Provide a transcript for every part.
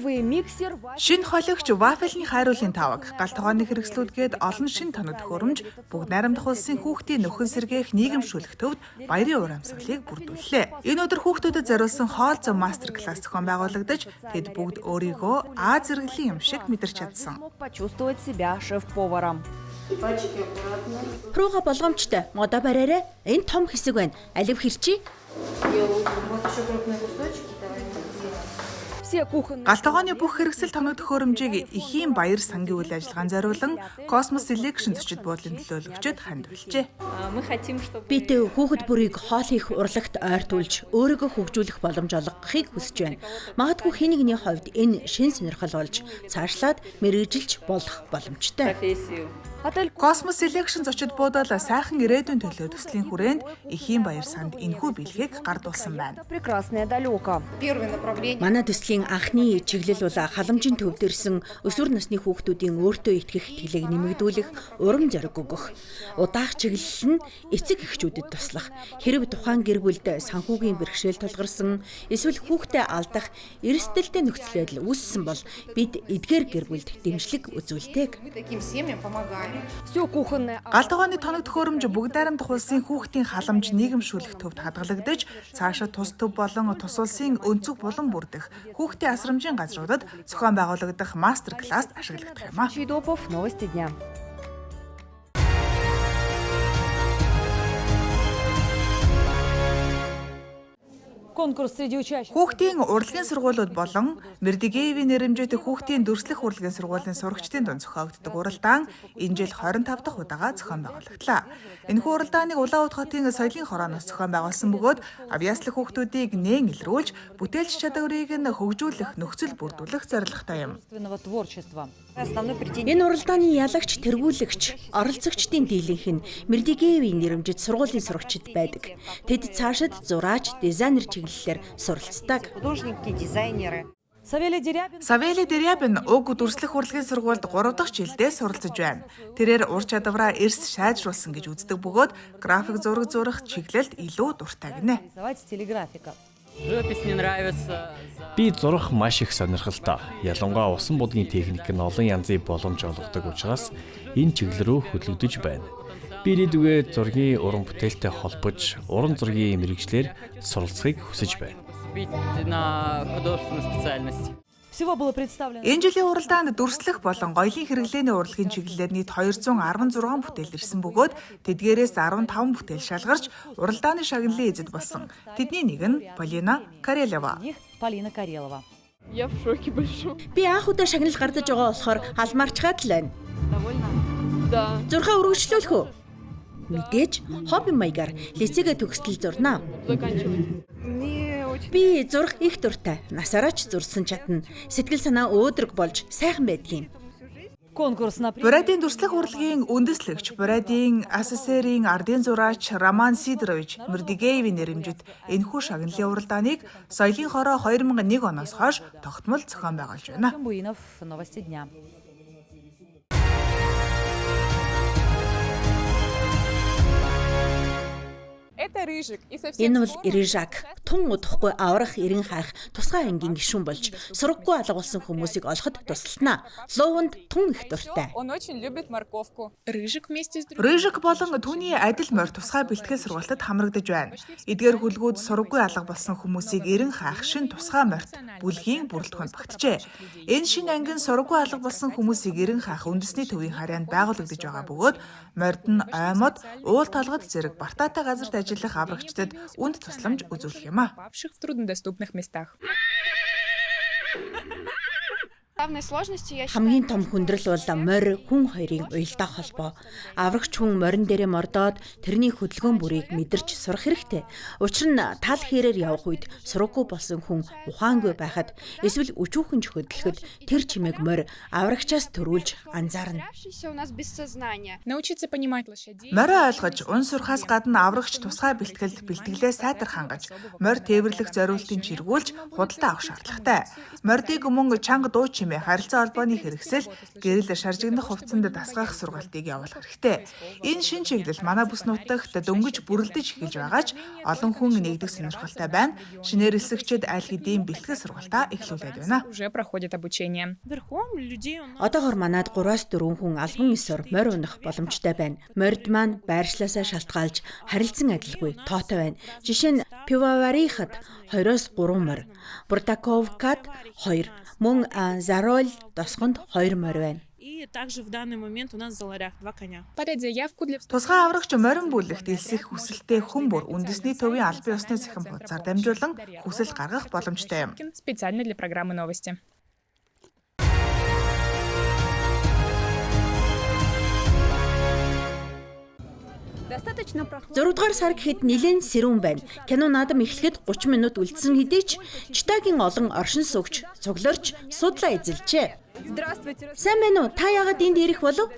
Шинэ хологч вафельний хайруулын таваг, галт тогооны хэрэгслүүдгээд олон шинэ тоног төхөөрөмж, бүгд найрамдах улсын хүүхдийн нөхөн сэргээх нийгэмшүүлэх төвд баярын урамсгалыг бүрдүүллээ. Энэ өдөр хүүхдүүдэд зориулсан хоол зам мастер класс зохион байгуулагдаж, тэд бүгд өөрийгөө Аз зэрэглэлийн юм шиг мэдэрч чадсан. Рууга болгоомжтой модо бариарай. Энэ том хэсэг байна. Алив хэлчи. Галт тогооны бүх хэрэгсэл тоног төхөөрөмжийг эхийн баяр сангийн үйл ажиллагаанд зориулан Cosmos Selection зочид буудлын төлөөлөгчөд хандвалжээ. Бид хүүхэд бүрийг хоол хийх урлагт ойртуулж, өөрийгөө хөгжүүлэх боломж олгохыг хүсэж байна. Магадгүй хэн нэгний хувьд энэ шин сонирхол болж цаашлаад мэргэжилж болох боломжтой. Cosmos Selection зочид буудал сайхан ирээдүйн төлөө төслийн хүрээнд эхийн баяр санд энэхүү бэлгээг гардуулсан байна. Манай төслийн анхны чиглэл бол халамжийн төвд ирсэн өсвөр насны хүүхдүүдийн өөртөө итгэх итгэлийг нэмэгдүүлэх, урам зориг өгөх. Удаах чиглэл нь эцэг эхчүүдэд туслах. Хэрэв тухайн гэр бүлд санхүүгийн бэрхшээл тулгарсан, эсвэл хүүхдээ алдах эрсдэлтэй нөхцөл байдал үүссэн бол бид эдгээр гэр бүлд дэмжлэг үзүүлдэг. Галт тогооны тоног төхөөрөмж бүгд найрамдах улсын хүүхдийн халамж нийгэмшүүлэх төвд хадгалагдаж, цаашаа тус төв болон тус улсын өнцөг булан бүрдэх хүүхдийн асрамжийн газруудад зохион байгуулагдах мастер класс ашиглагдах юм. Хүүхдийн урлагийн сургуулиуд болон Мердигеевийн нэрэмжтэй хүүхдийн дүрслэх урлагийн сургуулийн сурагчдын дунд зохиогддог уралдаан энэ жил 25 дахь удаага зохион байгуулагдлаа. Энэхүү уралдааныг Улаанбаатар хотын соёлын хорооноос зохион байгуулсан бөгөөд авьяаслах хүүхдүүдийг нээн илрүүлж, бүтээлч чадварыг нь хөгжүүлэх нөхцөл бүрдүүлэх зорилготой юм. Энэ уралдааны ялагч, тэргүүлэгч, оролцогчдын дийлэнх нь Мердигеевийн нэрэмжит сургуулийн сурагчид байдаг. Тэд цаашид зураач, дизайнер чиглэлээр суралцдаг. Савели Дерябин уг дүрслэх урлагийн сургуульд 3 дахь жилдээ суралцж байна. Тэрээр ур чадвараа эрс сайжруулсан гэж үздэг бөгөөд график зураг зурах чиглэлд илүү дуртай гинэ. Би зурах маш их сонирхолтой. Ялангуяа усан будгийн техник нь олон янзын боломж олгодог учраас энэ чиглэл рүү хөтлөгдөж байна. Би ирээдүгөө зургийн уран бүтээлтэй холбож, уран зургийн мэргэжлэр суралцахыг хүсэж байна. Энэ жилийн уралдаанд дүрслэх болон гоёлын хэрэглээний урлагийн чиглэлээр нийт 216 бүтээл ирсэн бөгөөд тэдгээрээс 15 бүтээл шалгарч уралдааны шагналын эзэд болсон. Тэдний нэг нь Полина Карелова. Би анх удаа шагнал гардаж байгаа болохоор алмаарчгаад л байна. Зурхаа үргэлжлүүлэх үү? Мэдээж хобби маягаар лицейгээ төгсдөл зурнаа. Би зурх их дуртай. Насаараач зурсан чадна. Сэтгэл санаа өөдрөг болж сайхан байдгийн. Бурайдын дүрслэх урлагийн үндэслэгч, Бурайдын АССР-ийн ардын зураач Роман Сидорович Мердигеевийн нэрэмжит энэхүү шагналын уралдааныг соёлын хороо 2001 оноос хойш тогтмол зохион байгуулж байна. Энэ бол Рижак, тун удахгүй аврах эрен хайх тусгай ангийн гишүүн болж сураггүй алга болсон хүмүүсийг олоход тусалнаа. Ловонд тун их дуртай. Рижак болон түүний адил морь тусгай бэлтгэл сургалтад хамрагдаж байна. Эдгээр хүлгүүд сураггүй алга болсон хүмүүсийг эрен хайх шин тусгай морьт бүлгийн бүрэлдэхүүнд багтжээ. Энэ шин анги нь сураггүй алга болсон хүмүүсийг эрен хайх үндэсний төвийн харьяанд байгуулагдаж байгаа бөгөөд морьд нь оймод, уул толгод зэрэг бартаатай газарт ажиллах аврагчдад үнд тусламж үзүүлэх юм а. Хамгийн том хүндрэл бол морь хүн хоёрын уялдаа холбоо. Аврагч хүн морин дээрээ мордоод тэрний хөдөлгөөн бүрийг мэдэрч сурах хэрэгтэй. Учир нь тал хэрээр явах үед сураггүй болсон хүн ухаангүй байхад эсвэл өчүүхэн ч хөдөлгөхөд тэр чимээг морь аврагчаас төрүүлж анзаарна. Морь ойлгож, ун сурахаас гадна аврагч тусгай бэлтгэлээ сайтар хангаж, морь тээвэрлэх зориултын чиргүүлж худалдаа авах шаардлагатай. Морьдыг мөн чанга дуу чимээ хэмээн харилцаа холбооны хэрэгсэл гэрэл шаржигдах хувцсанд дасгах сургалтыг явуулах хэрэгтэй. Энэ шин чиглэл манай бүс нутагт дөнгөж бүрэлдэж эхэлж байгаач олон хүн нэгдэх сонирхолтой байна. Шинээр элсэгчид аль хэдийн бэлтгэл сургалтаа эхлүүлээд байна. Одоогоор манад 3-4 хүн албан ёсоор морь унах боломжтой байна. Морьд маань байршлаасаа шалтгаалж харилцан адилгүй тоотой байна. Жишээ нь Пивоварихад 2-3 морь, Бурдаковкад 2, мөн Зароль Досгонд 2 морь байна. Тусгай аврагч морин бүлэгт элсэх хүсэлтэй хүн бүр үндэсний төвийн албан ёсны цахим хуудасаар дамжуулан хүсэл гаргах боломжтой юм. Зургаадугаар сар гэхэд нэлээд сэрүүн байна. Кино наадам эхлэхэд 30 минут үлдсэн хэдий ч Читагийн олон оршин суугч, цугларч, судлаа эзэлжээ. Сайн байна уу? Та яагаад энд ирэх болов?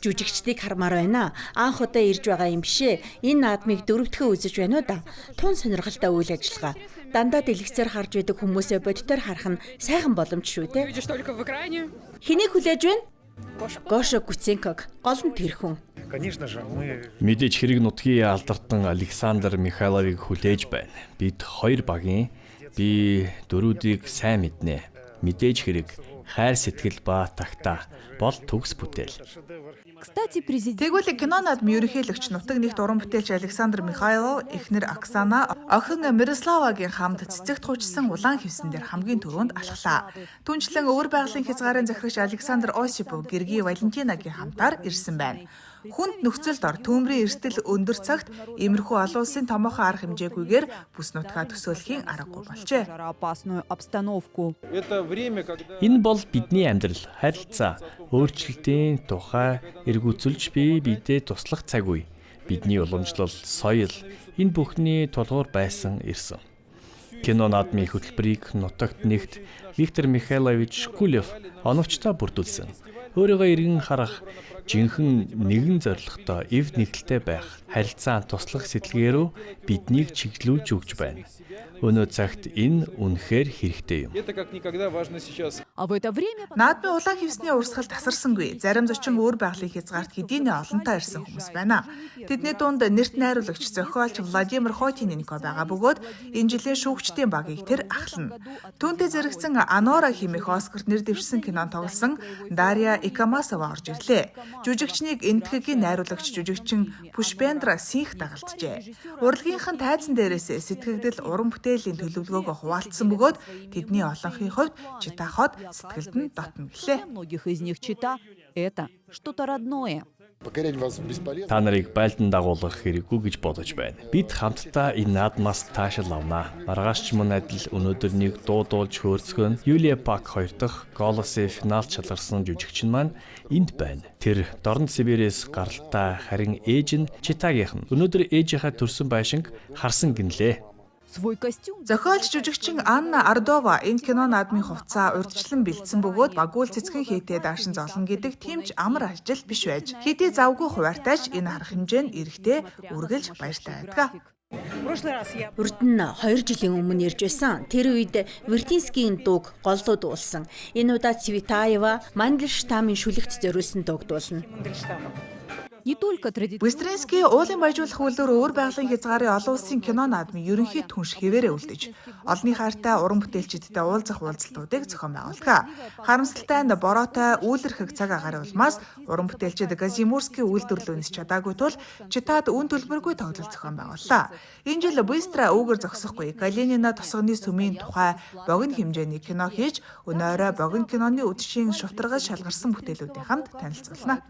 Жүжигчдийг хармаар байна. Анх удаа ирж байгаа юм бишээ. Энэ наадмыг дөрөвдөхөө үзэж байна уу да. Тун сонирхолтой үйл ажиллагаа. Дандаа дэлгэцээр харж байдаг хүмүүсээ бодитоор харах нь сайхан боломж шүү дээ. Хэнийг хүлээж байна? Гоша Куценког гол нь тэр хүн. Мэдээж хэрэг нутгийн алдартай Александр Михайловыг хүлээж байна. Бид 2 багийн би дөрүүдийг сайн мэднэ. Мэдээж хэрэг хайр сэтгэл ба тагтаа бол төгс бүтээл. Тэгвэл кино наадмын ерөнхийлөгч нутаг нэгт уран бүтээлч Александр Михайлов, эхнэр Оксана, охин Мирославагийн хамт цэцэгт хуучсан улаан хивсэн дээр хамгийн түрүүнд алхлаа. Түүнчлэн өвөр байгалийн хязгаарын захирагч Александр Осипов Гергий Валентинагийн хамтаар ирсэн байна. Хүнд нөхцөлд ор төмрийн эрсдэл өндөр цагт иймэрхүү олон улсын томоохон арга хэмжээгүйгээр бүс нутгаа төсөөлөхийн аргагүй болжээ. Энэ бол бидний амьдрал, харилцаа, өөрчлөлтийн тухай эргүүцүүлж бидээ туслах цаг үе. Бидний уламжлал, соёл энэ бүхний тулгуур байсан ирсэн. Кино наадмын хөтөлбөрийг нутагт нэгт Виктор Михайлович Шкулев оновчтой бүрдүүлсэн. Өөрийгөө эргэн харах, жинхэнэ нэгэн зорилготой эв нэгдэлтэй байх, харилцаанд туслах сэтгэлгээрөө биднийг чиглүүлж өгч байна. Өнөө цагт энэ үнэхээр хэрэгтэй юм. Наадмын улаан хивсний урсгал тасарсангүй. Зарим зочин өөр байгалийн хязгаарт хэдийнэ олонтаа ирсэн хүмүүс байна. Тэдний дунд нэрт найруулагч зохиолч Владимир Хотиненко байгаа бөгөөд энэ жилийн шүүгчдийн багийг тэр ахлана. Түүнтэй зэрэгцэн Анора хэмээх Оскарт нэр дэвшсэн кинонд тоглосон Дарья Икамасова орж ирлээ. Жүжигчнийг энтхэгийн найруулагч жүжигчин Пушпендра Синх дагалджээ. Урлагийнхан тайзан дээрээс сэтгэгдэл уран бүтээлийн төлөвлөгөөгөө хуваалцсан бөгөөд тэдний олонхын хувьд Чита хот сэтгэлд нь дотно гэлээ. Та нарыг байлдан дагуулгах хэрэггүй гэж бодож байна. Бид хамтдаа энэ наадмаас таашаал авнаа. Маргааш мөн адил өнөөдөр нэг дуудуулж хөөрцгөн Юлия Пак 2 дахь голосын финалд шалгарсан жүжигчин маань энд байна. Тэр Дорн Сибирээс гаралтай харин ээж нь Читагийнх нь. Өнөөдөр ээжийнхаа төрсөн байшинг харсан гинлээ. Зохиолч жүжигчин Анна Ардова энэ кино наадмын хувцаа урьдчилан бэлдсэн бөгөөд багуул цэцгэн хийтэй даашин золон гэдэг тэмч амар ажил биш байж. Хэдий завгүй хуваартайч энэ арга хэмжээнд эрэхтэй үргэлж баяртай байдаг. Урд нь 2 жилийн өмнө ирж байсан. Тэр үед Вертинскийн дууг голлууд уулсан. Энэ удаа Цветаева Мандельштамын шүлэгт зориулсан дууг дуулна. Вестринский уулын баяжуулах үйлдвэр өөр байгалийн хязгаарын олон улсын кино наадмын ерөнхий түнш хэвээрээ үлдэж, олонний хайртай уран бүтээлчидтэй уулзах уулзалтуудыг зохион байгуулдаг. Харамсалтай нь бороотой үйлэрхэг цаг агаарын улмаас уран бүтээлчид Газимурскийн үйлдвэрлэлээс чадаагүй тул Читад үн төлбөргүй тоглолт зохион байгууллаа. Энэ жил Быстра өвгөр зогсохгүй Галенина тосгоны сүмийн тухай богино хэмжээний кино хийж, өнөөрөө богино киноны үдшийн шувтаргаж шалгарсан бүтээлүүдийн хамт танилцуулна.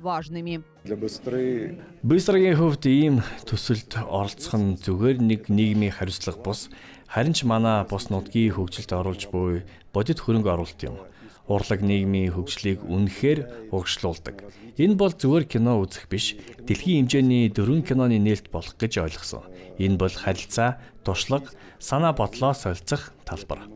Быстрагийн хувьд ийм төсөлд оролцох нь зүгээр нэг нийгмийн хариуцлага бус, харин ч манай бус нутгийн хөгжилд оруулж буй бодит хөрөнгө оруулалт юм. Урлаг нийгмийн хөгжлийг үнэхээр урагшлуулдаг. Энэ бол зүгээр кино үзэх биш, дэлхийн хэмжээний 4 киноны нээлт болох гэж ойлгосон. Энэ бол харилцаа, туршлага, санаа бодлоо солилцох талбар.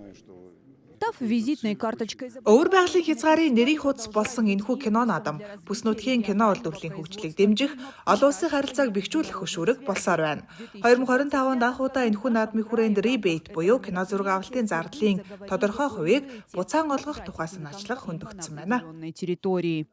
став визитной карточкой. Өвөр байгалийн хязгаарын нэрийн хуудас болсон энэхүү кино наадам бүс нутгийн кино үйлдвэрлэлийн хөгжлийг дэмжих олон улсын харилцааг бэхжүүлэх хөшүүрэг болсоор байна. 2025 онд анх удаа энэхүү наадмын хүрээнд rebate буюу кино зураг авалтын зардлын тодорхой хувийг буцаан олгох тухай санаачлага хөндөгдсөн байна. Территории.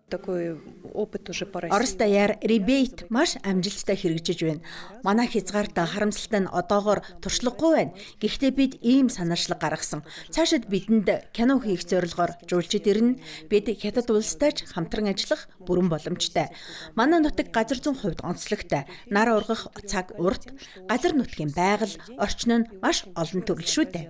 Орос даяар rebate маш амжилттай хэрэгжиж байна. Манай хязгаартай харамсалтай нь одоогоор туршлагагүй байна. Гэхдээ бид ийм санаачлага гаргасан. Цаашид бидэнд кино хийх зорилгоор жуулчид ирнэ. Бид хятад улстайч хамтран ажиллах бүрэн боломжтой. Манай нутаг газар зүйн хувьд онцлогтой. Нар ургах цаг урт, газар нутгийн байгаль, орчин нь маш олон төрөл шүү дээ.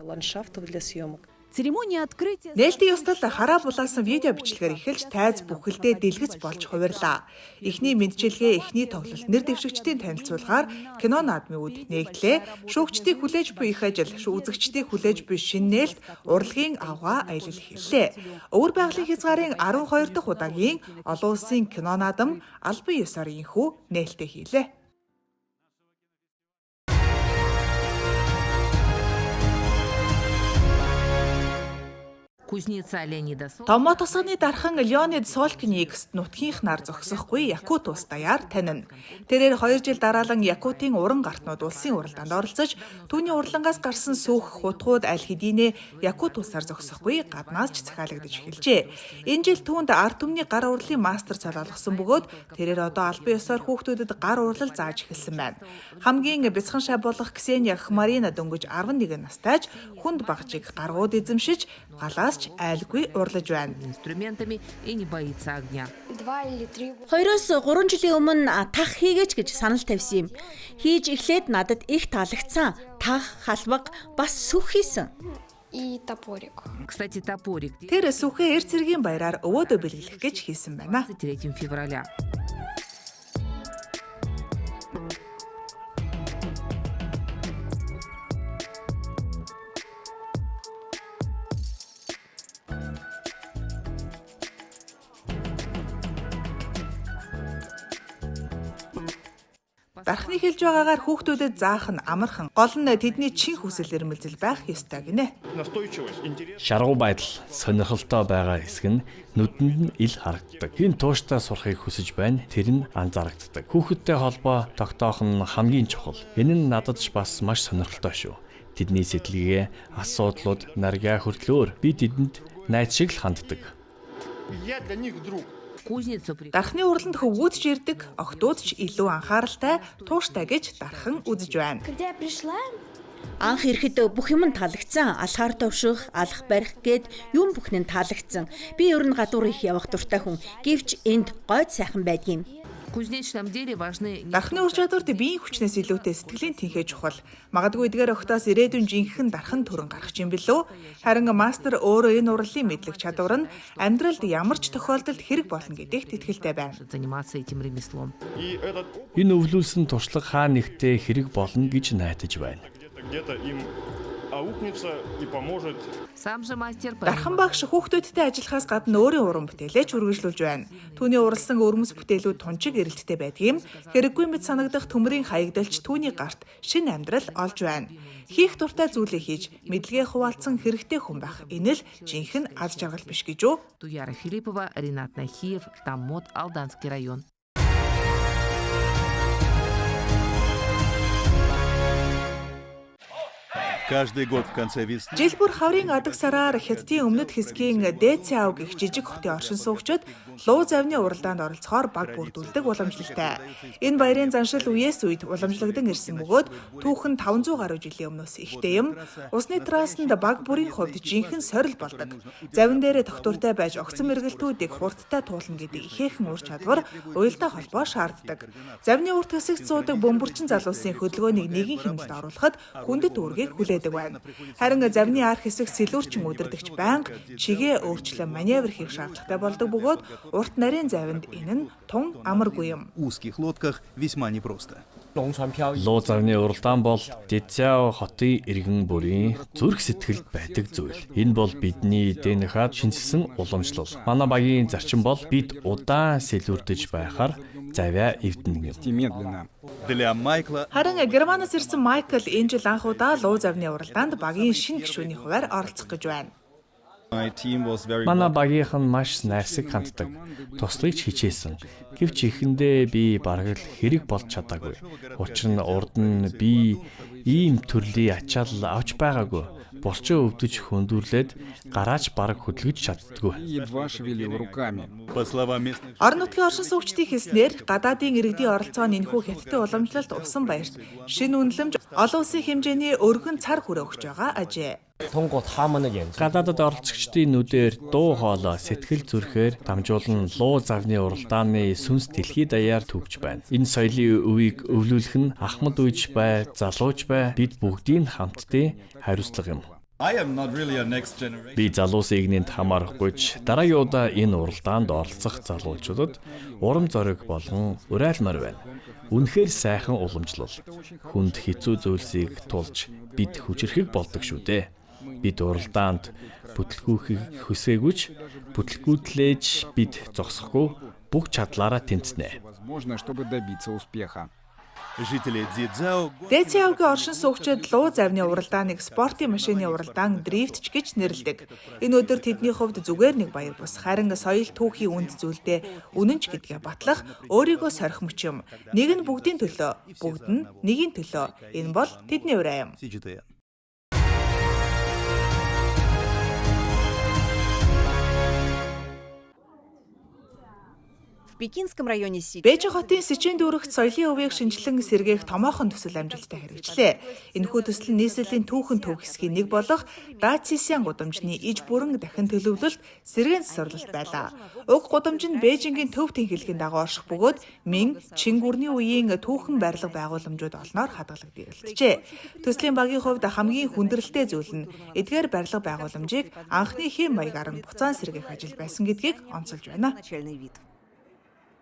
Церемония открытия. Нээлтийн ёслол хараа булаасан видео бичлэгээр эхэлж тайз бүхэлдээ дэлгэц болж хувирлаа. Эхний мэдчилгээ, эхний тоглолт, нэр дэвшигчдийн танилцуулгаар кино наадмын үд нээгдлээ. Шүүгчдийг хүлээж буй их ажил, үзэгчдийг хүлээж буй шинэ нээлт, урлагийн авгаа аялал эхэллээ. Өвөр байгалийн хязгаарын 12 дахь удаагийн олон улсын кино наадам албан ёсоор инхүү нээлттэй хийлээ. Томо тосгоны дархан Леонид Солкникс нутгийнх нар зогсохгүй Якут улс даяар танина. Тэрээр 2 жил дараалан Якутын уран гартнууд улсын уралдаанд оролцож, түүний урлангаас гарсан сүх хутгууд аль хэдийнэ Якут улсаар зогсохгүй гаднаас ч захиалагдаж эхэлжээ. Энэ жил түүнд ард түмний гар урлалын мастер цол олгосон бөгөөд тэрээр одоо албан ёсоор хүүхдүүдэд гар урлал зааж эхэлсэн байна. Хамгийн бяцхан шав болох Ксения Хмарина дөнгөж 11 настайж хүнд багжийг гаргууд эзэмшиж галаас айлгүй урлаж байна. 2-3 жилийн өмнө тах хийгээч гэж санал тавьсан юм. Хийж эхлээд надад их таалагдсан. Тах, халбаг бас сүх хийсэн. Тэр сүхээ эр цэргийн баяраар өвөөдөө бэлгэлэх гэж хийсэн байна. Дархны хэлж байгаагаар хүүхдүүдэд заах нь амархан, гол нь тэдний чин хүсэл эрмэлзэл байх ёстой гинэ. Шаргуу байдал сонирхолтой байгаа хэсэг нь нүдэнд нь ил харагддаг. Хин тууштай сурахыг хүсэж байна, тэр нь анзаарагддаг. Хүүхэдтэй холбоо тогтоох нь хамгийн чухал. Энэ нь надад ч бас маш сонирхолтой шүү. Тэдний сэтгэлгээ, асуудлууд, наргаа хөрлөөр би тэдэнд найз шиг л ханддаг. Дархны уралд хөвгүүд ч ирдэг, охтууд ч илүү анхааралтай, тууштай гэж дархан үзэж байна. Анх ирэхэд бүх юм нь таалагдсан. Алхаар товших, алх барих гээд юм бүхэн нь таалагдсан. Би ер нь гадуур их явах дуртай хүн. Гэвч энд гойд сайхан байдгийн. Дархны ур чадварт биеийн хүчнээс илүүтэй сэтгэлийн тэнхээ чухал. Магадгүй эдгээр охтоос ирээдүйн жинхэнэ дархан төрөн гарах юм билүү? Харин мастер өөрөө энэ урлалын мэдлэг чадвар нь амьдралд ямар ч тохиолдолд хэрэг болно гэдэгт итгэлтэй байна. Энэ өвлүүлсэн туршлага хаа нэгтээ хэрэг болно гэж найдаж байна. Дархан багш хүүхдүүдтэй ажиллахаас гадна өөрийн уран бүтээлээ ч үргэлжлүүлж байна. Түүний уралсан өрмөс бүтээлүүд тунчиг эрэлттэй байдгийн хэрэггүй мэд санагдах төмрийн хаягдалч түүний гарт шинэ амьдрал олж байна. Хийх дуртай зүйлээ хийж, мэдлэгээ хуваалцсан хэрэгтэй хүн байх. Энэ л жинхэнэ аз жаргал биш гэж үү? Каждый год в конце весны Жил бүр хаврын адаг сараар Хятадын өмнөд хэсгийн Дэцяо гэх жижиг хотын оршин суугчид луу завны уралдаанд оролцохоор баг бүрдүүлдэг уламжлалтай. Энэ баярын заншил үеэс үед уламжлагдан ирсэн бөгөөд түүхэн 500 гаруй жилийн өмнөөс ихтэй юм. Усны траасанд баг бүрийн хувьд жинхэнэ сорил болдог. Завин дээрээ тогтвортой байж огцон мэргэлтүүдийг хурдтай туулна гэдэг ихээхэн ур чадвар уялдаа холбоо шаарддаг. Завны урт хэсэгт суудаг бөмбөрчин залуусын хөдөлгөөнийг нэгэн хэмнэлд оруулахад хүндэт үүргийг хүлээдэг байна. Харин завны ар хэсэг сэлүүрчин өдөрдөгч банк чигээ өөрчлөн маневр хийх шаардлагатай болдог бөгөөд урт нарийн завинд энэ нь тун амаргүй юм. узких лодках весьма непросто. Луу завны уралдаан бол Дэцяо хотын иргэн бүрийн зүрх сэтгэлд байдаг зүйл. Энэ бол бидний ДНХ-д шинжилсэн уламжлал. Манай багийн зарчим бол бид удаан сэлүүрдэж байхаар завиа эвдэнэ юм. Для Майкла Харин Германаас ирсэн Майкл энэ жил анх удаа луу завны уралдаанд багийн шинэ гишүүний хуваар оролцох гэж байна. Манай багийнхан маш найрсаг ханддаг. Туслахыг хичээсэн. Гэвч ихэндээ би бараг л хэрэг болж чадаагүй. Учир нь урд нь би ийм төрлийн ачаал авч байгаагүй. Булчин өвдөж хөндүрлээд гараач бараг хөдөлгөж чаддгүй. По словам местных Орон нутгийн оршин суугчдын хэлснээр гадаадын иргэдийн оролцоо нь энэхүү хятадын уламжлалт усан баярт шинэ үнэлэмж олон улсын хэмжээний өргөн цар хүрээ өгч байгаа ажээ. Гадаадад оролцогчдын нүдээр дуу хоолой, сэтгэл зүрхээр дамжуулан луу завны уралдааны сүнс дэлхий даяар түгж байна. Энэ соёлын өвийг өвлүүлэх нь ахмад үеч бай, залууч бай, бид бүгдийн хамтдын хариуцлага юм. Би залуу сегнэнд хамаарахгүйч дараагийн удаа энэ уралдаанд оролцох залуучуудад урам зориг болгон уриалмаар байна. Үнэхээр сайхан уламжлал. Хүнд хэцүү зүйлсийг тулж бид хүчрэхэг болдог шүү дээ. Бид уралдаанд бүтлгүүхийг хүсээгүйч бүтлгүүтлээж бид зогсохгүй бүх чадлаараа тэмцэнэ. жители Дзидзао Дэцяогийн оршин суугчид луу завны уралдааныг спортын машины уралдаан дрифтч гэж нэрлэдэг. Энэ өдөр тэдний хувьд зүгээр нэг баяр бус, харин соёл түүхийн үнд зүйлдээ үнэнч гэдгээ батлах өөрийгөө сорих мөч юм. Нэг нь бүгдийн төлөө, бүгд нь нэгийн төлөө. Энэ бол тэдний ураа юм. CGTN. В Пекинском районе Си. Бээжин хотын Сичийн дүүрэгт соёлын өвийг шинжилэн сэргээх томоохон төсөл амжилттай хэрэгжлээ. Энэхүү төсөл нь нийслэлийн түүхэн төв хэсгийн нэг болох Дацисян гудамжны иж бүрэн дахин төлөвлөлт сэргээн засварлалт байлаа. Уг гудамж нь Бээжингийн төв тэнхийлгийн дагуу орших бөгөөд Мин, Чин гүрний үеийн түүхэн барилга байгууламжууд олноор хадгалагдчихжээ. Төслийн багийн хувьд хамгийн хүндрэлтэй зүйл нь эдгээр барилга байгууламжийг анхны хэм маягаар нь буцаан сэргээх ажил байсан гэдгийг онцолж байна. Начальный вид.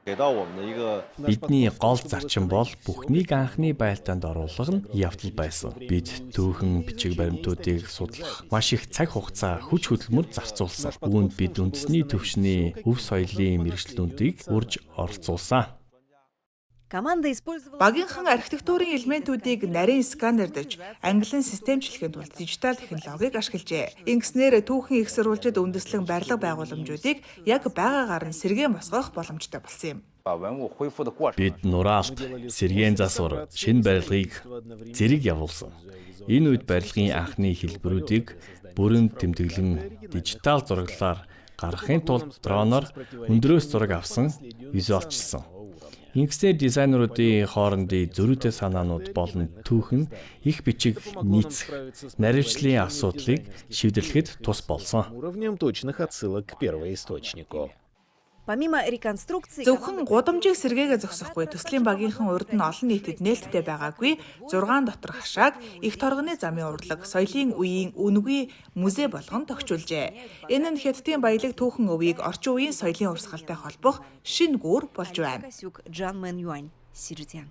Бидний гол зарчим бол бүхнийг анхны байлдаанд оруулах нь явдал байсан. Бид түүхэн бичиг баримтуудыг судлах маш их цаг хугацаа, хүч хөдөлмөр зарцуулсан. Үүнд бид үндэсний төвшний өв соёлын мэргэжлүүдийг урьж оролцуулсан. Команда использовала... Багийнхан архитектурын элементүүдийг нарийн сканердж, ангилан системчлэхийн тулд дижитал технологиг ашиглажээ. Ингэснээр түүхэн их сурвалжид үндэслэн барилга байгууламжуудыг яг байгаагаар нь сэргээн босгох боломжтой болсон юм. Бид нураалт, сэргээн засвар, шинэ барилгыг зэрэг явуулсан. Энэ үед барилгын анхны хэлбэрүүдийг бүрэн тэмдэглэн дижитал зураглалаар гаргахын тулд дроноор өндрөөс зураг авсан, визуалчилсан. Ингэснээр дизайнеруудын хоорондын зөрүүтэй санаанууд болон түүхэн их бичиг нийцэх, наривчлалын асуудлыг шийдэрлэхэд тус болсон. Уровнем точных отсылок к первоисточнику. Помимо реконструкции... Зөвхөн гудамжийг сэргээгээ зогсохгүй төслийн багийнхан урд нь олон нийтэд нээлттэй байгаагүй 6 дотор хашааг их торгоны замын урлаг, соёлын үеийн үнэгүй музей болгон тогтчулжээ. Энэ нь хятадын баялаг түүхэн өвийг орчин үеийн соёлын урсгалтай холбох шинэ гүүр болж байна. Касюк Джан Мэн Юань, Сижитян.